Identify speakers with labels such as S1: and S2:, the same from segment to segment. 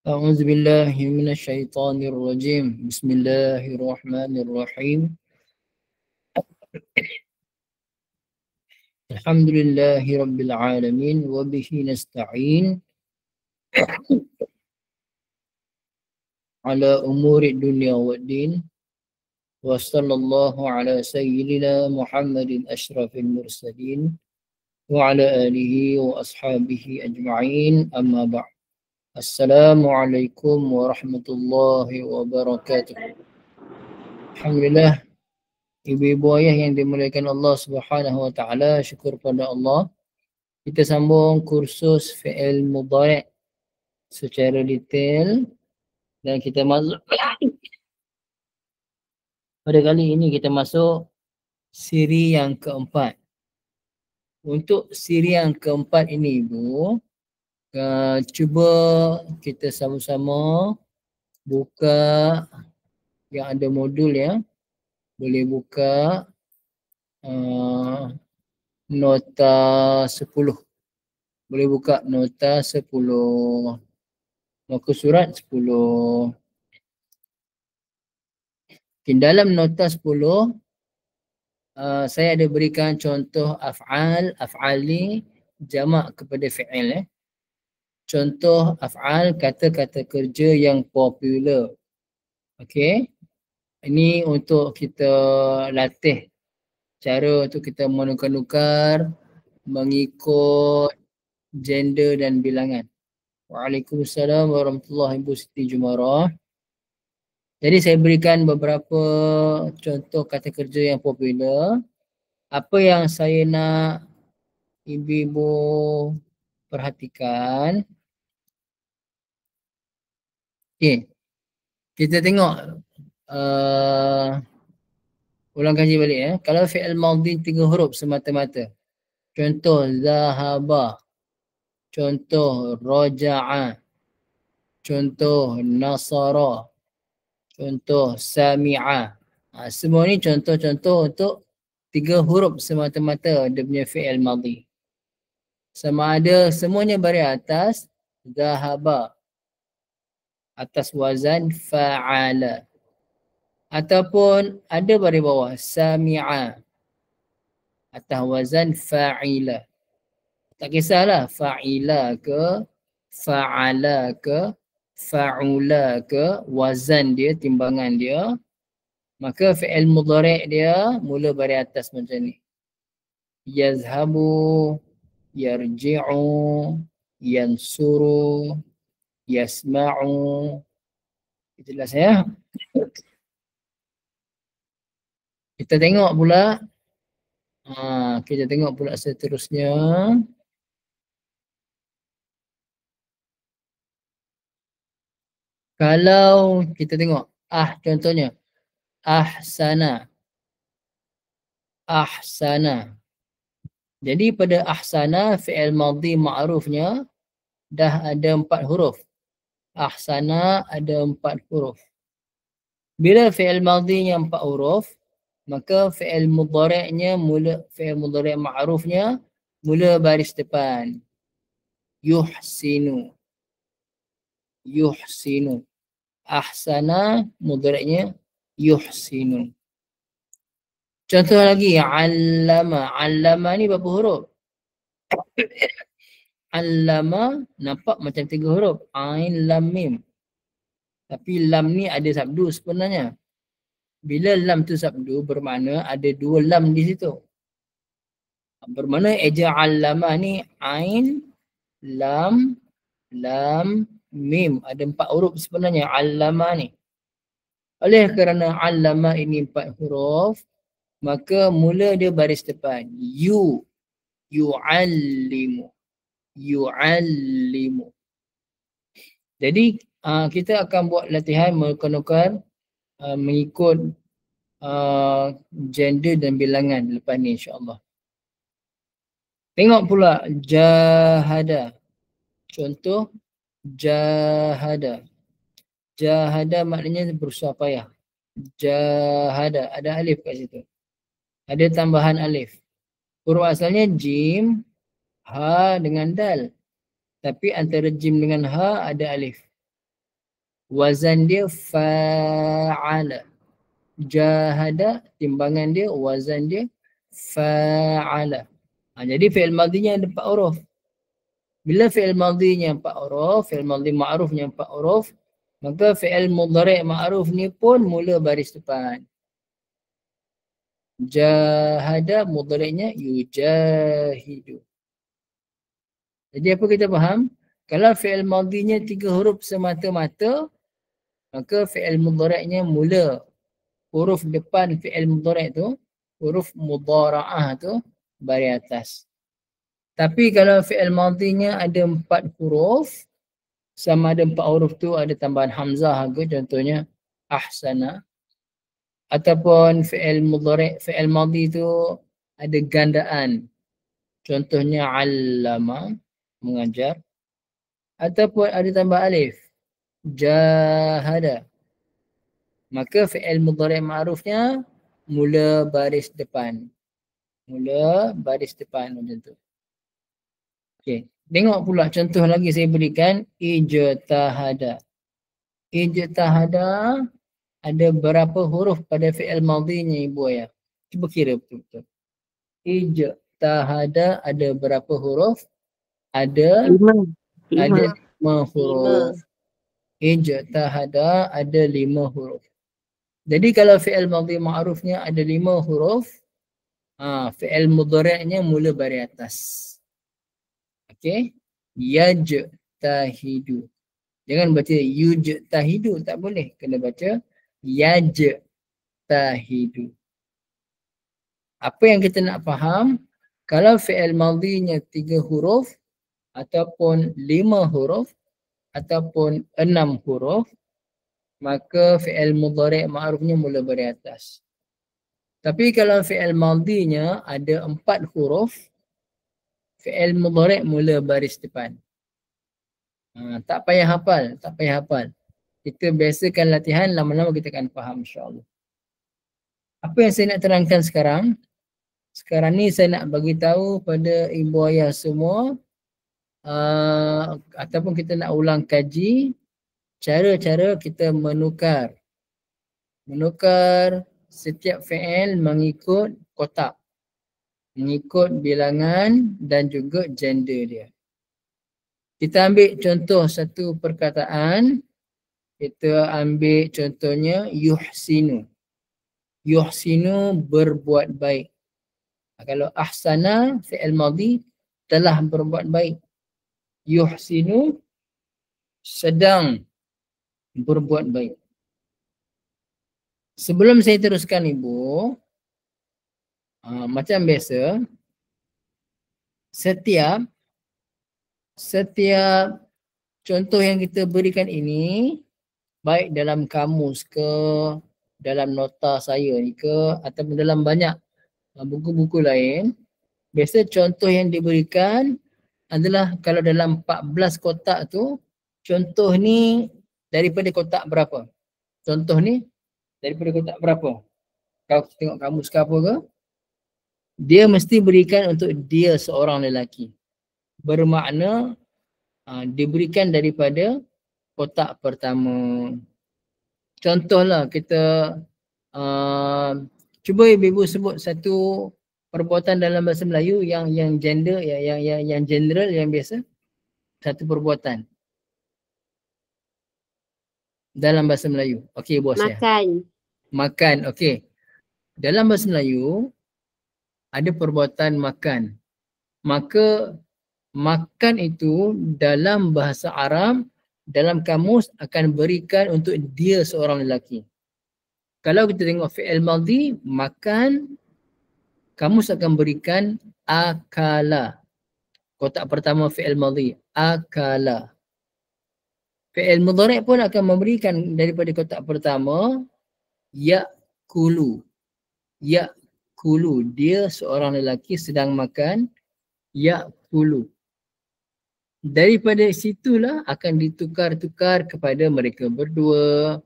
S1: أعوذ بالله من الشيطان الرجيم بسم الله الرحمن الرحيم الحمد لله رب العالمين وبه نستعين على أمور الدنيا والدين وصلى الله على سيدنا محمد أشرف المرسلين وعلى آله وأصحابه أجمعين أما بعد. Assalamualaikum warahmatullahi wabarakatuh. Alhamdulillah, ibu-ibu ayah yang dimuliakan Allah Subhanahu wa taala, syukur pada Allah. Kita sambung kursus fi'il mudhari' secara detail dan kita masuk pada kali ini kita masuk siri yang keempat. Untuk siri yang keempat ini ibu, cuba kita sama-sama buka yang ada modul ya. Boleh buka nota 10. Boleh buka nota 10. Muka surat 10. Okay, dalam nota 10 saya ada berikan contoh af'al. Af'al ni jamak kepada fi'il Contoh af'al kata-kata kerja yang popular. Okey. Ini untuk kita latih cara untuk kita menukar-nukar mengikut gender dan bilangan. Waalaikumsalam warahmatullahi wabarakatuh, Ibu Siti Jumarah. Jadi saya berikan beberapa contoh kata kerja yang popular. Apa yang saya nak ibu-ibu perhatikan. Okey. Kita tengok ulang kaji balik ya. Kalau fi'il madhi 3 huruf semata-mata. Contoh zahaba. Contoh raja'a. Contoh nasara. Contoh sami'a. Semua ni contoh-contoh untuk 3 huruf semata-mata dia punya fi'il madhi. Sama ada semuanya baris atas zahaba. Atas wazan fa'ala. Ataupun ada baris bawah sami'a. Atas wazan fa'ila. Tak kisahlah fa'ila ke, fa'ala ke, fa'ula ke, wazan dia, timbangan dia. Maka fi'il mudhari' dia mula baris atas macam ni. Yazhabu, yarji'u, yansuru, yasma'u. Jelas ya? Kita tengok pula. Kita tengok pula seterusnya. Kalau kita tengok contohnya ahsana. Ahsana. Jadi pada ahsana fi'il madhi ma'rufnya dah ada 4 huruf. Ahsana ada 4 huruf. Bila fi'il madhinya 4 huruf, maka fi'il mudhari'nya mula, fi'il mudhari' ma'rufnya mula baris depan. Yuhsinu. Yuhsinu. Ahsana mudhari'nya yuhsinu. Contoh lagi, allama. Allama ni berapa huruf? Allama nampak macam 3 huruf. Ain, lam, mim. Tapi lam ni ada sabdu sebenarnya. Bila lam tu sabdu bermakna ada 2 lam di situ. Bermakna eja allama ni ain, lam, lam, mim. Ada 4 huruf sebenarnya allama ni. Oleh kerana allama ini 4 huruf, maka mula dia baris depan. Yu'allimu. Yu'allimu. Jadi kita akan buat latihan menukar-nukar mengikut gender dan bilangan lepas ni insyaAllah. Tengok pula jahada. Contoh jahada. Jahada maknanya berusaha payah. Jahada. Ada alif kat situ. Ada tambahan alif. Huruf asalnya jim, ha dengan dal. Tapi antara jim dengan ha ada alif. wazan dia fa'ala. Jahada, timbangan dia, wazan dia fa'ala. Jadi fi'il madhinya ada 4 huruf. Bila fi'il madhinya 4 huruf, fi'il madhi ma'rufnya 4 huruf, maka fi'il mudhari' ma'ruf ni pun mula baris depan. Jahada mudhari'nya yujahidu. Jadi apa kita faham? Kalau fi'il madhinya 3 huruf semata-mata, maka fi'il mudhari'nya mula huruf depan fi'il mudhari' tu, huruf mudhara'ah tu baris atas. Tapi kalau fi'il madhinya ada 4 huruf, sama ada 4 huruf tu ada tambahan hamzah ke, contohnya ahsana, ataupun fi'il mudhari', fi'il madhi tu ada gandaan, contohnya allama, mengajar, ataupun ada tambah alif, jahada, maka fi'il mudhari' ma'rufnya mula baris depan. Mula baris depan macam tu. Okey, tengok pula contoh lagi saya berikan, ijtahada. Ijtahada ada berapa huruf pada fi'il madhinya ibu ayah? Cuba kira betul-betul. Ijtahada ada berapa huruf? Ada 5 huruf. Ijtahada ada 5 huruf. Jadi kalau fi'il madhi ma'rufnya ada 5 huruf, fi'il mudhari'nya mula baris atas. Okey, yajtahidu. Jangan baca yujtahidu, tak boleh. Kena baca yajtahidu. Apa yang kita nak faham, kalau fi'il madhinya 3 huruf ataupun 5 huruf ataupun 6 huruf, maka fi'il mudhari' ma'rufnya mula baris atas. Tapi kalau fi'il madhinya ada 4 huruf, fi'il mudhari' mula baris depan. Tak payah hafal, tak payah hafal. Kita biasakan latihan, lama-lama kita akan faham insya-Allah. Apa yang saya nak terangkan sekarang? Sekarang ni saya nak bagi tahu pada ibu ayah semua, ataupun kita nak ulang kaji cara-cara kita menukar setiap fi'il mengikut kotak, mengikut bilangan dan juga gender dia. Kita ambil contoh satu perkataan, kita ambil contohnya yuhsinu. Yuhsinu berbuat baik. Kalau ahsana fi'il madhi telah berbuat baik. Yuhsinu sedang berbuat baik. Sebelum saya teruskan ibu, macam biasa, setiap contoh yang kita berikan ini, baik dalam kamus ke, dalam nota saya ni ke, ataupun dalam banyak buku-buku lain, biasa contoh yang diberikan adalah kalau dalam 14 kotak tu, contoh ni daripada kotak berapa? Contoh ni daripada kotak berapa? Kalau tengok kamus ke apa ke, dia mesti berikan untuk dia seorang lelaki. Bermakna diberikan daripada kotak pertama. Contohlah kita cuba ibu sebut satu perbuatan dalam bahasa Melayu yang gender, yang general, yang biasa. Satu perbuatan dalam bahasa Melayu. Okey, bos saya. Makan, okey. Dalam bahasa Melayu ada perbuatan makan. Maka makan itu dalam bahasa Arab, dalam kamus akan berikan untuk dia seorang lelaki. Kalau kita tengok fi'il madhi, makan, kamus akan berikan akala. Kotak pertama fi'il madhi, akala. Fi'il mudhari' pun akan memberikan daripada kotak pertama, ya'kulu. Ya'kulu, dia seorang lelaki sedang makan, ya'kulu. Daripada situlah akan ditukar-tukar kepada mereka berdua,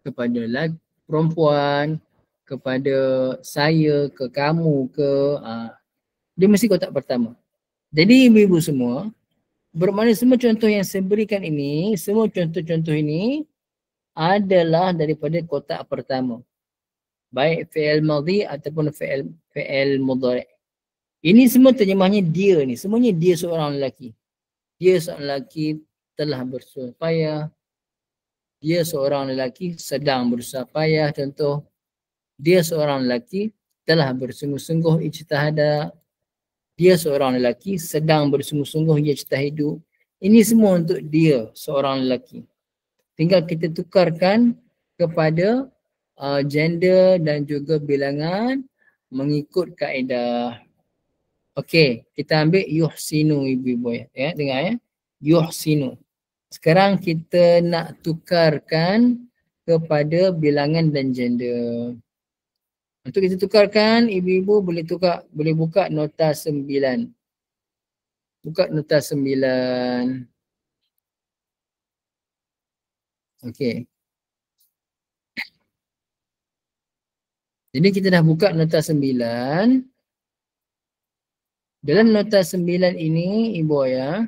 S1: kepada perempuan, kepada saya, ke kamu, ke dia mesti kotak pertama. Jadi ibu-ibu semua, bermakna semua contoh yang saya berikan ini, semua contoh-contoh ini adalah daripada kotak pertama. Baik fi'il madhi ataupun fi'il mudhari'. Ini semua terjemahnya dia ni. Semuanya dia seorang lelaki. Dia seorang lelaki telah bersusah payah. Dia seorang lelaki sedang berusaha payah. Contoh, dia seorang lelaki telah bersungguh-sungguh ijtihada. Dia seorang lelaki sedang bersungguh-sungguh ijtihidu. Ini semua untuk dia seorang lelaki. Tinggal kita tukarkan kepada gender dan juga bilangan mengikut kaedah. Okey, kita ambil yuhsinu ibu-ibu ya. Dengar ya. Yuhsinu. Sekarang kita nak tukarkan kepada bilangan dan gender. Untuk kita tukarkan, ibu-ibu boleh buka nota 9. Buka nota 9. Okey. Jadi kita dah buka nota 9. Dalam nota 9 ini, ibu ayah,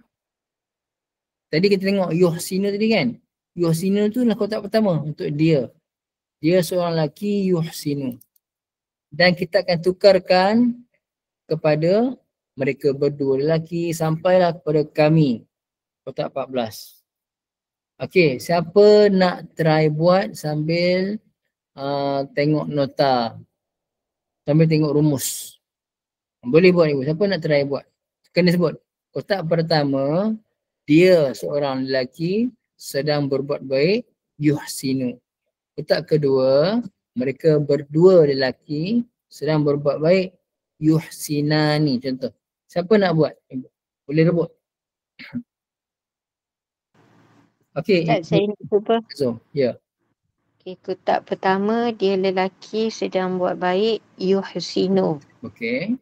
S1: tadi kita tengok yuhsinu tadi kan? Yuhsinu tu lah kotak pertama untuk dia. Dia seorang lelaki yuhsinu. Dan kita akan tukarkan kepada mereka berdua lelaki sampailah kepada kami. Kotak 14. Okey, siapa nak try buat sambil tengok nota? Sambil tengok rumus. Boleh buat ibu. Siapa nak try buat? Kena sebut. Kotak pertama, dia seorang lelaki sedang berbuat baik, yuhsinu. Kotak kedua, mereka berdua lelaki sedang berbuat baik, yuhsinani. Contoh. Siapa nak buat? Ibu. Boleh rebut. Okey.
S2: Saya nak cuba.
S1: So, ya.
S2: Okay, kotak pertama, dia lelaki sedang buat baik, yuhsinu.
S1: Okey.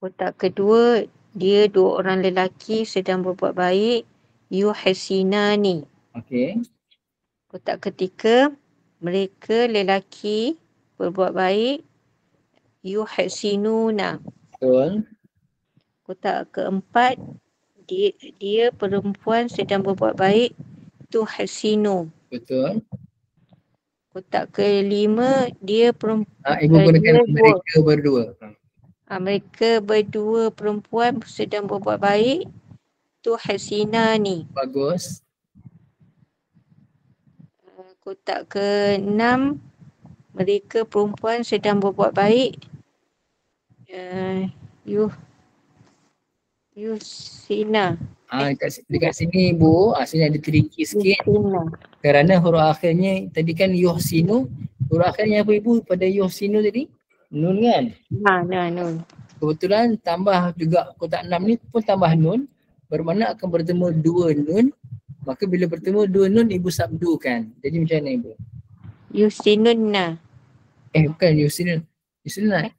S2: Kotak kedua, dia dua orang lelaki sedang berbuat baik, yuhsinani.
S1: Okey.
S2: Kotak ketiga, mereka lelaki berbuat baik, yuhsinuna.
S1: Betul.
S2: Kotak keempat, dia perempuan sedang berbuat baik, tuhsinu.
S1: Betul.
S2: Kotak kelima, dia perempuan
S1: Ibu gunakan mereka berdua.
S2: Mereka berdua perempuan sedang berbuat baik, tuhsinani.
S1: Bagus.
S2: Kotak ke-6, mereka perempuan sedang berbuat baik, Yusina.
S1: Dekat sini ibu, sini ada tricky sikit.
S2: Yusina.
S1: Kerana huruf akhirnya tadi kan yuhsinu. Huruf akhirnya apa ibu pada yuhsinu tadi? Nun kan?
S2: Nun.
S1: Kebetulan tambah juga kotak 6 ni pun tambah nun. Bermakna akan bertemu 2 nun. Maka bila bertemu 2 nun ibu sabdukan. Jadi macam mana ibu?
S2: Yusinunna.
S1: Bukan yuhsinu. Yuhsina.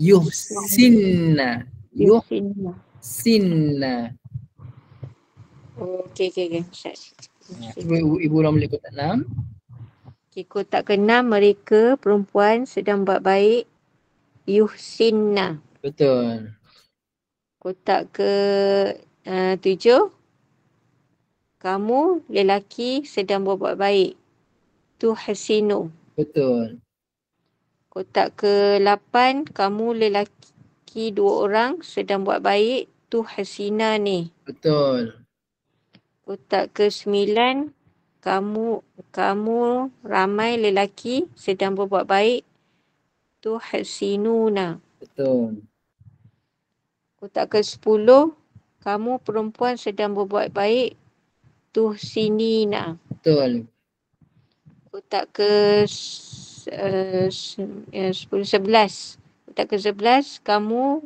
S1: Yuhsinna. Yuhsinna.
S2: Okey.
S1: Ibu ulang balik kotak 6.
S2: Okay, kotak ke-6, mereka perempuan sedang buat baik, yuhsinna.
S1: Betul.
S2: Kotak ke-7, kamu lelaki sedang berbuat baik, tuhsinu.
S1: Betul.
S2: Kotak ke-8, kamu lelaki 2 orang sedang buat baik, tuhsinani.
S1: Betul.
S2: Kotak ke-9, kamu ramai lelaki sedang berbuat baik, tuhsinuna.
S1: Betul.
S2: Kotak ke-10, kamu perempuan sedang berbuat baik, tuhsinina.
S1: Betul.
S2: Kotak ke-11, kotak ke-11, kamu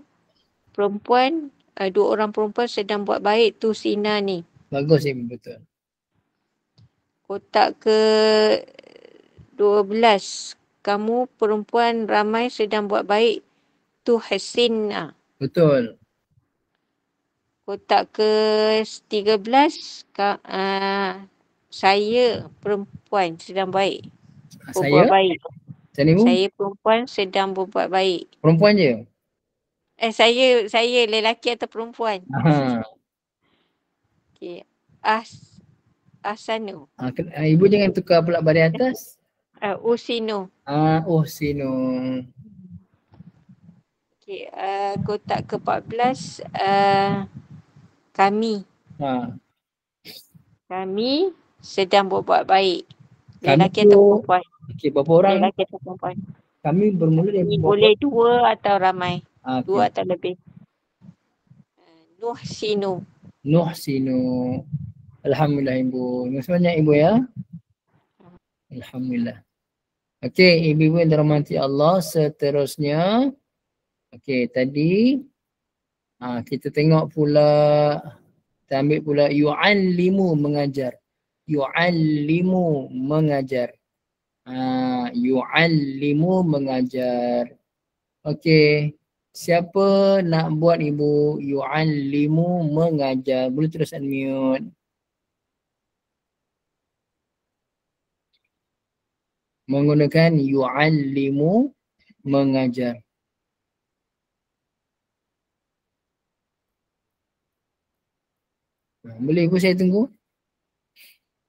S2: perempuan, 2 orang perempuan sedang buat baik, tuhsinani.
S1: Bagus ibu, betul.
S2: Kotak ke-12, kamu perempuan ramai sedang buat baik, tuhsinna.
S1: Betul.
S2: Kotak ke-13, saya perempuan sedang baik. Berbuat baik. Saya perempuan sedang berbuat baik.
S1: Perempuan je?
S2: Saya lelaki atau perempuan?
S1: Aha.
S2: Okay. Ahsanu.
S1: Ibu jangan tukar pula baris atas.
S2: Usinu.
S1: Uhsinu.
S2: Okey, kotak ke-14 kami. Kami sedang berbuat baik. Lelaki atau perempuan?
S1: Okey, berapa orang?
S2: Lelaki atau perempuan?
S1: Kami bermula dari
S2: Kami boleh dua atau ramai.
S1: Okay.
S2: Dua atau lebih. Nuhsinu.
S1: Nuhsinu. Alhamdulillah ibu. Terima kasih banyak ibu ya. Alhamdulillah. Okey, ibu-ibu yang dirahmati Allah, seterusnya. Okey, tadi kita tengok pula, kita ambil pula yu'allimu, mengajar. Yu'allimu, mengajar. Yu'allimu, mengajar. Okey, siapa nak buat ibu? Yu'allimu, mengajar. Boleh terus unmute. Menggunakan yu'allimu, mengajar. Boleh ibu, saya tunggu.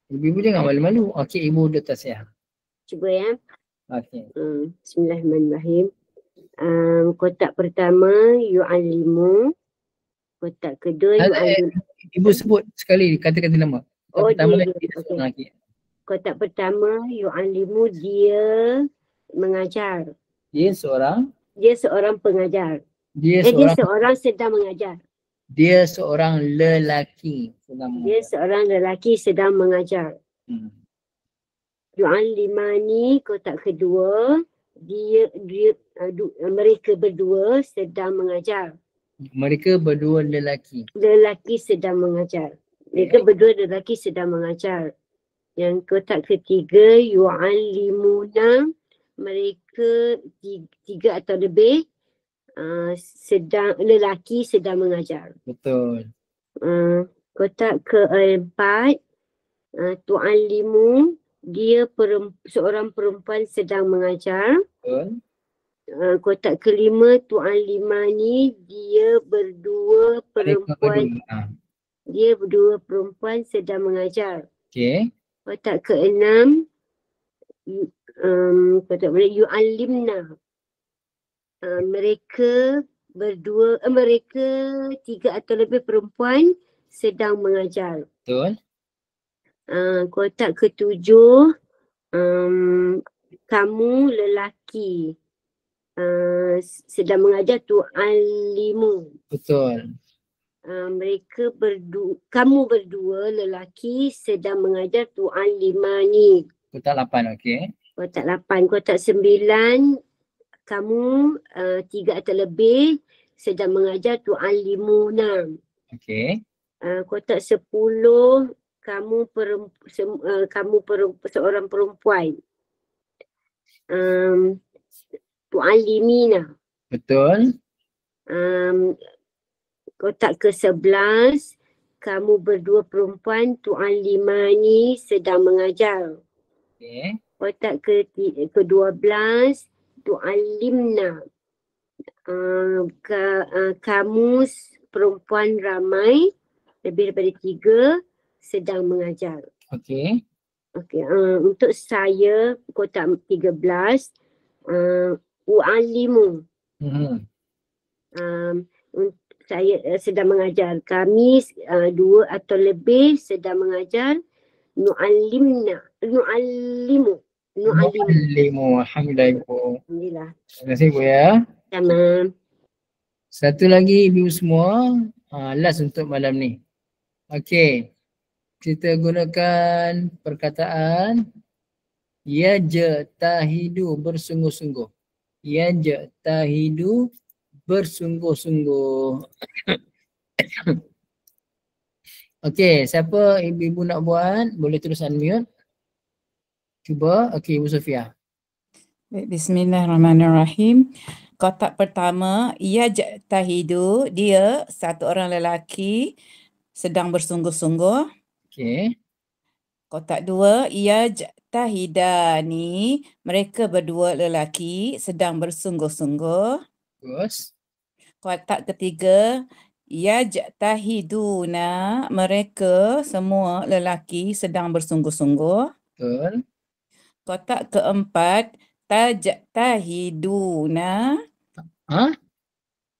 S1: Ibu jangan malu-malu. Okey, ibu dah tasya.
S3: Cuba ya.
S1: Okey.
S3: Bismillahirrahmanirrahim. Kotak pertama yu'allimu. Kotak kedua yu'allimu.
S1: Ibu sebut sekali, kata-kata nama. Kotak pertama
S3: okay. Kotak pertama yu'allimu, dia mengajar.
S1: Dia seorang
S3: pengajar.
S1: Dia
S3: seorang sedang mengajar.
S1: Dia seorang lelaki sedang mengajar.
S3: Yu'allimani, kotak kedua, mereka berdua sedang mengajar.
S1: Mereka berdua lelaki.
S3: Lelaki sedang mengajar. Mereka berdua lelaki sedang mengajar. Yang kotak ketiga, yu'allimuna, mereka tiga atau lebih lelaki sedang mengajar.
S1: Betul.
S3: Kotak keempat, tu'allimu, dia seorang perempuan sedang mengajar.
S1: Betul.
S3: Kotak kelima, tu'allimani, dia berdua perempuan. Dia berdua perempuan sedang mengajar.
S1: Okey.
S3: Kotak keenam, kotak yu'allimna. Mereka tiga atau lebih perempuan sedang mengajar.
S1: Betul.
S3: Kotak ketujuh, kamu lelaki sedang mengajar, tu'allimu.
S1: Betul.
S3: Kamu berdua lelaki sedang mengajar, tu'allimani.
S1: Kotak 8, okey.
S3: Kotak 8. Kotak 9, kamu tiga atau lebih sedang mengajar, tu'allimuna.
S1: Okey.
S3: Kotak 10, kamu seorang perempuan. Tu'allimina.
S1: Betul.
S3: Kotak ke-11, kamu berdua perempuan, tu'allimani, sedang mengajar.
S1: Okey.
S3: Kotak ke-12, tu'allimna. Kamu perempuan ramai, lebih daripada 3, sedang mengajar.
S1: Okey.
S3: Untuk saya, kotak 13, u'allimu. Saya sedang mengajar. Kami 2 atau lebih sedang mengajar. Nu'allimu.
S1: Alhamdulillah ibu.
S3: Alhamdulillah.
S1: Terima kasih ibu ya.
S3: Sama.
S1: Satu lagi ibu semua. Last untuk malam ni. Okey. Kita gunakan perkataan yajtahidu, bersungguh-sungguh. Yajtahidu, bersungguh-sungguh. Okey, siapa ibu-ibu nak buat? Boleh terus unmute. Cuba. Okey, Ibu Sofia.
S4: Bismillahirrahmanirrahim. Kotak pertama, yajtahidu, dia satu orang lelaki sedang bersungguh-sungguh.
S1: Okey.
S4: Kotak dua, yajtahidani, mereka berdua lelaki sedang bersungguh-sungguh.
S1: Terus.
S4: Kotak ketiga, Yajtahiduna, mereka semua lelaki sedang bersungguh-sungguh.
S1: Betul.
S4: Kotak keempat, tajtahiduna.
S1: Ha?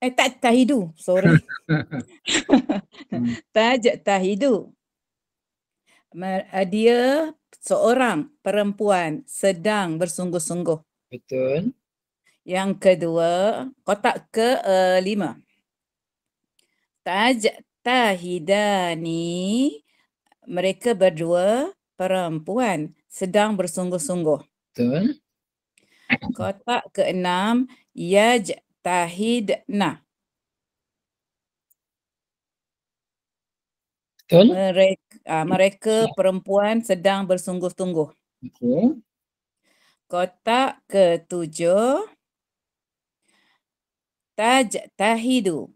S4: Tak tahidu, sorry.
S1: Hmm,
S4: Tajtahidu. Dia seorang perempuan sedang bersungguh-sungguh.
S1: Betul.
S4: Yang kedua, kotak kelima. Tajtahidani, mereka berdua perempuan sedang bersungguh-sungguh.
S1: Betul.
S4: Kotak keenam, yajtahidna.
S1: Betul.
S4: Mereka perempuan sedang bersungguh-sungguh.
S1: Okey.
S4: Kotak ketujuh, tajtahidu.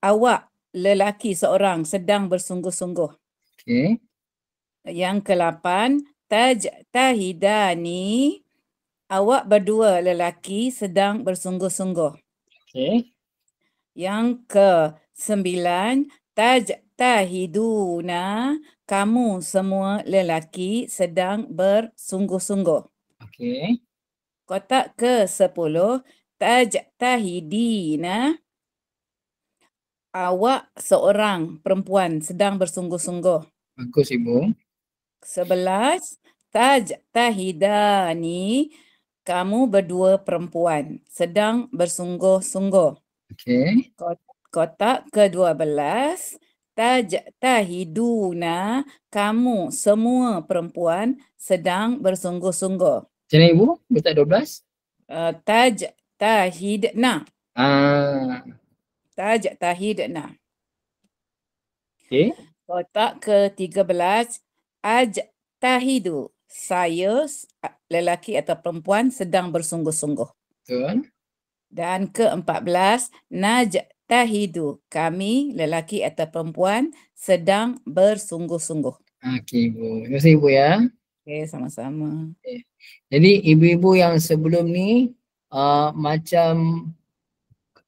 S4: Awak lelaki seorang sedang bersungguh-sungguh.
S1: Okey.
S4: Yang ke-8, tajtahidani. Awak berdua lelaki sedang bersungguh-sungguh.
S1: Okey.
S4: Yang ke-9, tajtahiduna. Kamu semua lelaki sedang bersungguh-sungguh.
S1: Okey.
S4: Kotak ke-10, tajtahidina. Awak seorang perempuan sedang bersungguh-sungguh.
S1: Bagus Ibu.
S4: 11, tajtahidani. Kamu berdua perempuan sedang bersungguh-sungguh.
S1: Okey.
S4: Kotak ke-12, tajtahiduna. Kamu semua perempuan sedang bersungguh-sungguh.
S1: Macam mana Ibu? Letak 12?
S4: Tajtahidna.
S1: Ah.
S4: Tajtahidna.
S1: Okey.
S4: Kotak ke-13, ajtahidu. Saya lelaki atau perempuan sedang bersungguh-sungguh.
S1: Betul.
S4: Dan ke-14, najtahidu. Kami lelaki atau perempuan sedang bersungguh-sungguh.
S1: Okey Ibu. Terima kasih Ibu ya.
S4: Okey, sama-sama.
S1: Jadi ibu-ibu yang sebelum ni macam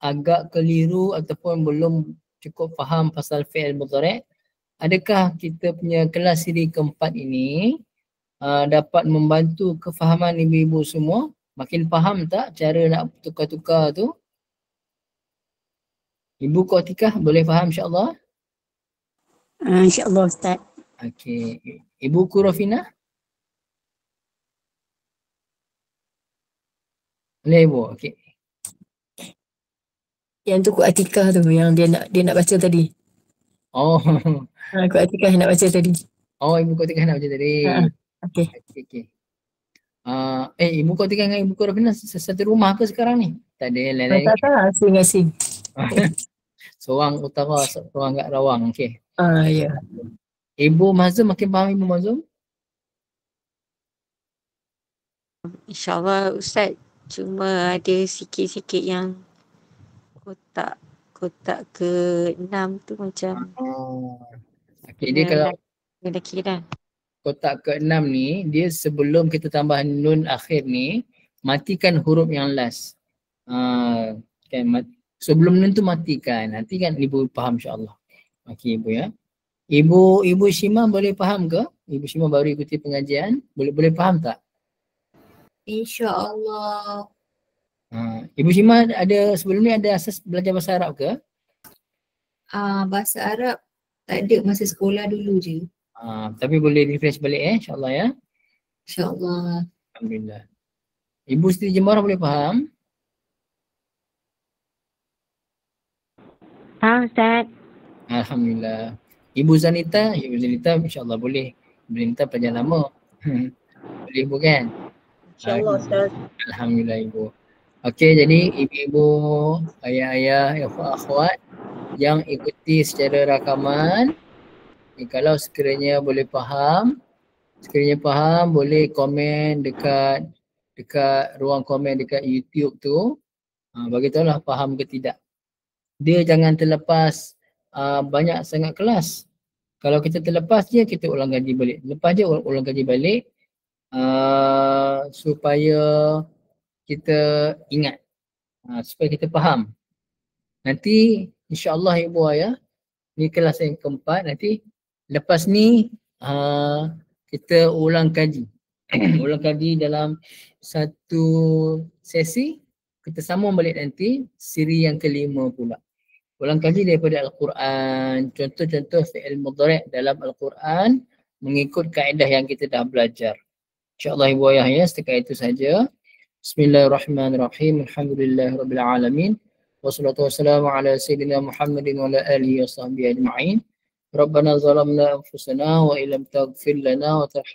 S1: agak keliru ataupun belum cukup faham pasal fi'il mudhari', adakah kita punya kelas siri keempat ini dapat membantu kefahaman ibu-ibu semua? Makin faham tak cara nak tukar-tukar tu? Ibu Qatikah boleh faham insya-Allah?
S3: InsyaAllah Ustaz.
S1: Okey. Ibu Kurofina? Boleh Ibu? Okey.
S5: Yang tu Kak Atikah tu yang dia nak baca tadi.
S1: Oh.
S5: Kak Atikah yang nak baca tadi.
S1: Oh, Ibu Qatikah nak baca tadi.
S5: Okey.
S1: Okey. Ibu Qatikah dengan Ibu Kurofina satu rumah ke sekarang ni? Tak ada yang lain-lain.
S5: Tak asing-asing.
S1: Seorang utara, seorang kat Rawang. Okey.
S5: Ya.
S1: Ibu Mazum makin faham Ibu Mazum?
S2: InsyaAllah Ustaz. Cuma ada sikit-sikit yang kotak ke-6 tu macam
S1: Okey, dia kalau
S2: lelaki dah.
S1: kotak ke-6 ni, dia sebelum kita tambah nun akhir ni, matikan huruf yang last. Sebelum nun tu matikan. Nanti kan Ibu faham insya-Allah. Okey Ibu ya. Ibu Shima boleh faham ke? Ibu Shima baru ikuti pengajian. Boleh faham tak?
S5: InsyaAllah.
S1: Ibu Shima ada sebelum ni ada asas belajar bahasa Arab ke?
S5: Bahasa Arab tak ada masa sekolah dulu je.
S1: Tapi boleh refresh balik insya-Allah ya.
S5: InsyaAllah.
S1: Alhamdulillah. Ibu Siti Jemara boleh faham?
S3: Ustaz.
S1: Alhamdulillah. Ibu Zanita insya-Allah boleh. Ibu Zanita pelajar lama. Boleh Ibu kan?
S3: InsyaAllah Ustaz.
S1: Alhamdulillah Ibu. Okey, jadi ibu-ibu, ayah-ayah, akhwat yang ikuti secara rakaman, kalau sekiranya faham boleh komen dekat ruang komen dekat YouTube tu. Bagi tahulah faham ke tidak. Dia jangan terlepas banyak sangat kelas. Kalau kita terlepas je, kita ulang kaji balik. Lepas je ulang kaji balik supaya kita ingat, supaya kita faham. Nanti insyaAllah ibu ayah, ni kelas yang keempat, nanti lepas ni kita ulang kaji. Ulang kaji dalam satu sesi, kita sambung balik nanti siri yang kelima pula. Ulang kaji daripada Al-Quran, contoh-contoh fi'il mudhari' dalam Al-Quran mengikut kaedah yang kita dah belajar. InsyaAllah ibu ayah ya, setakat itu saja. Bismillahirrahmanirrahim. Alhamdulillahirrabbilalamin. Wassalatu wassalamu ala sayyidina Muhammadin wa ala alihi wa sahbihi ajma'in. Rabbana zalamna anfusana wa ilam taghfir lana wa tarhamna